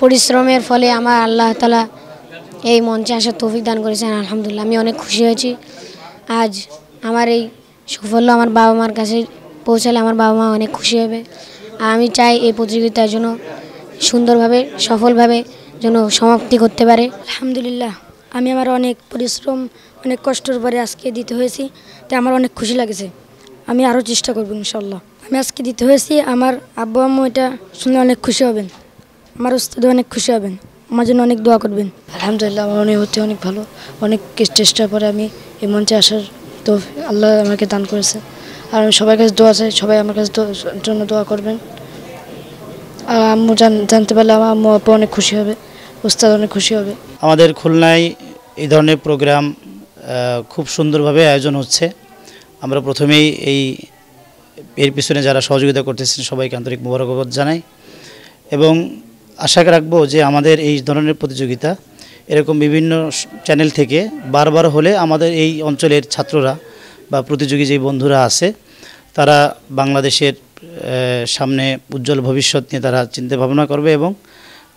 পরিশ্রমের ফলে আমার আল্লাহ তাআলা এই মঞ্চে আসার তৌফিক দান করেছেন। আলহামদুলিল্লাহ, আমি অনেক খুশি হয়েছি। আজ আমার এই সাফল্য আমার বাবা মার কাছে পৌঁছালে আমার বাবা মা অনেক খুশি হবে। আর আমি চাই এই প্রতিযোগিতার জন্য সুন্দরভাবে সফলভাবে যেন সমাপ্তি করতে পারে। আলহামদুলিল্লাহ, আমি আমার অনেক পরিশ্রম অনেক কষ্টের পরে আজকে দিতে হয়েছি, তাই আমার অনেক খুশি লাগছে। আমি আরও চেষ্টা করব ইনশাল্লাহ। আমি আজকে দিতে হয়েছি, আমার আব্বু আম্মু এটা শুনে অনেক খুশি হবেন, আমার উস্তাদ অনেক খুশি হবেন, আমার জন্য অনেক দোয়া করবেন। আলহামদুলিল্লাহ, আমার অনুভূতি অনেক ভালো। অনেক চেষ্টার পরে আমি এই মঞ্চে আসার তো আল্লাহ আমাকে দান করেছে। আর আমি সবার কাছে দোয়া চাই, সবাই আমার কাছে জন্য দোয়া করবেন। আর আম্মু জানতে পারলে আমার আম্মু আব্বু অনেক খুশি হবে, উস্তাদ অনেক খুশি হবে। আমাদের খুলনায় এই ধরনের প্রোগ্রাম খুব সুন্দরভাবে আয়োজন হচ্ছে। আমরা প্রথমেই এর পিছনে যারা সহযোগিতা করতেছেন সবাইকে আন্তরিক মোবারকবাদ জানাই এবং আশা রাখবো যে আমাদের এই ধরনের প্রতিযোগিতা এরকম বিভিন্ন চ্যানেল থেকে বারবার হলে আমাদের এই অঞ্চলের ছাত্ররা বা প্রতিযোগী যে বন্ধুরা আছে তারা বাংলাদেশের সামনে উজ্জ্বল ভবিষ্যৎ নিয়ে তারা চিন্তা ভাবনা করবে এবং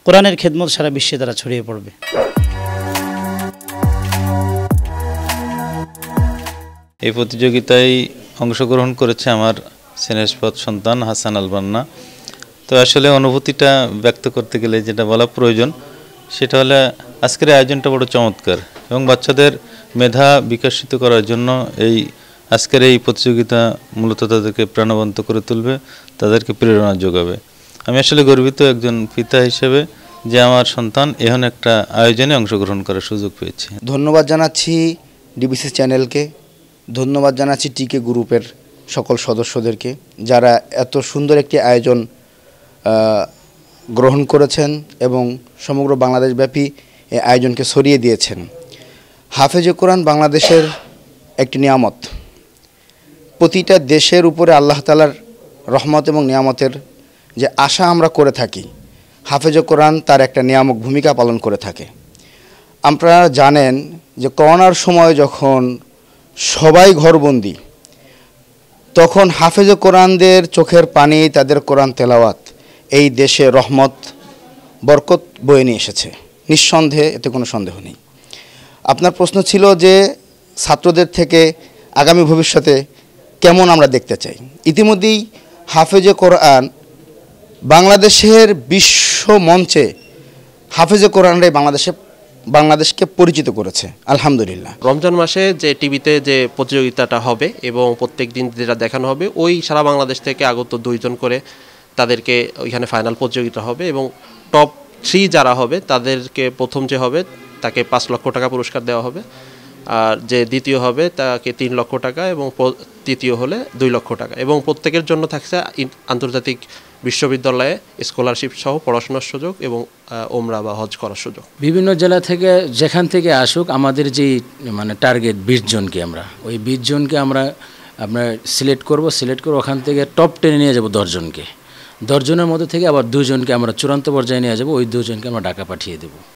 কোরআনের খেদমত সারা বিশ্বে তারা ছড়িয়ে পড়বে। এই প্রতিযোগিতায় অংশগ্রহণ করেছে আমার স্নেহস্পদ সন্তান হাসান আল বান্না। তো আসলে অনুভূতিটা ব্যক্ত করতে গেলে যেটা বলা প্রয়োজন সেটা হলো আজকের আয়োজনটা বড় চমৎকার এবং বাচ্চাদের মেধা বিকশিত করার জন্য আজকের এই প্রতিযোগিতা মূলত তাদেরকে প্রাণবন্ত করে তুলবে, তাদেরকে প্রেরণা যোগাবে। আমি আসলে গর্বিত একজন পিতা হিসেবে যে আমার সন্তান এখন একটা আয়োজনে অংশগ্রহণ করার সুযোগ পেয়েছে। ধন্যবাদ জানাচ্ছি ডিবিসি চ্যানেলকে, ধন্যবাদ জানাচ্ছি টিকে গ্রুপের সকল সদস্যদেরকে যারা এত সুন্দর একটি আয়োজন গ্রহণ করেছেন এবং সমগ্র বাংলাদেশব্যাপী এই আয়োজনকে ছড়িয়ে দিয়েছেন। হাফেজে কোরআন বাংলাদেশের একটি নিয়ামত। প্রতিটা দেশের উপরে আল্লাহ তাআলার রহমত এবং নিয়ামতের যে আশা আমরা করে থাকি, হাফেজে কোরআন তার একটা নিয়ামক ভূমিকা পালন করে থাকে। আপনারা জানেন যে করোনার সময় যখন সবাই ঘরবন্দি, তখন হাফেজে কোরআনদের চোখের পানি, তাদের কোরআন তেলাওয়াত এই দেশে রহমত বরকত বয়ে নিয়ে এসেছে, নিঃসন্দেহে, এতে কোনো সন্দেহ নেই। আপনার প্রশ্ন ছিল যে ছাত্রদের থেকে আগামী ভবিষ্যতে কেমন আমরা দেখতে চাই। ইতিমধ্যেই হাফেজে কোরআন বাংলাদেশের বিশ্ব মঞ্চে হাফেজে কোরআনরাই বাংলাদেশকে পরিচিত করেছে, আলহামদুলিল্লাহ। রমজান মাসে যে টিভিতে যে প্রতিযোগিতাটা হবে এবং প্রত্যেক দিন যেটা দেখানো হবে, ওই সারা বাংলাদেশ থেকে আগত 2 জন করে তাদেরকে ওইখানে ফাইনাল প্রতিযোগিতা হবে এবং টপ 3 যারা হবে তাদেরকে প্রথম যে হবে তাকে 5 লক্ষ টাকা পুরস্কার দেওয়া হবে, আর যে দ্বিতীয় হবে তাকে 3 লক্ষ টাকা এবং তৃতীয় হলে 2 লক্ষ টাকা এবং প্রত্যেকের জন্য থাকছে আন্তর্জাতিক বিশ্ববিদ্যালয়ে স্কলারশিপ সহ পড়াশোনার সুযোগ এবং ওমরা বা হজ করার সুযোগ। বিভিন্ন জেলা থেকে যেখান থেকে আসুক, আমাদের যে টার্গেট 20 জনকে, আমরা ওই 20 জনকে আমরা সিলেক্ট করব ওখান থেকে টপ 10 নিয়ে যাব 10 জনকে। 10 জনের মধ্যে থেকে আবার 2 জনকে আমরা চূড়ান্ত পর্যায়ে নিয়ে যাব, ওই 2 জনকে আমরা ঢাকা পাঠিয়ে দেব।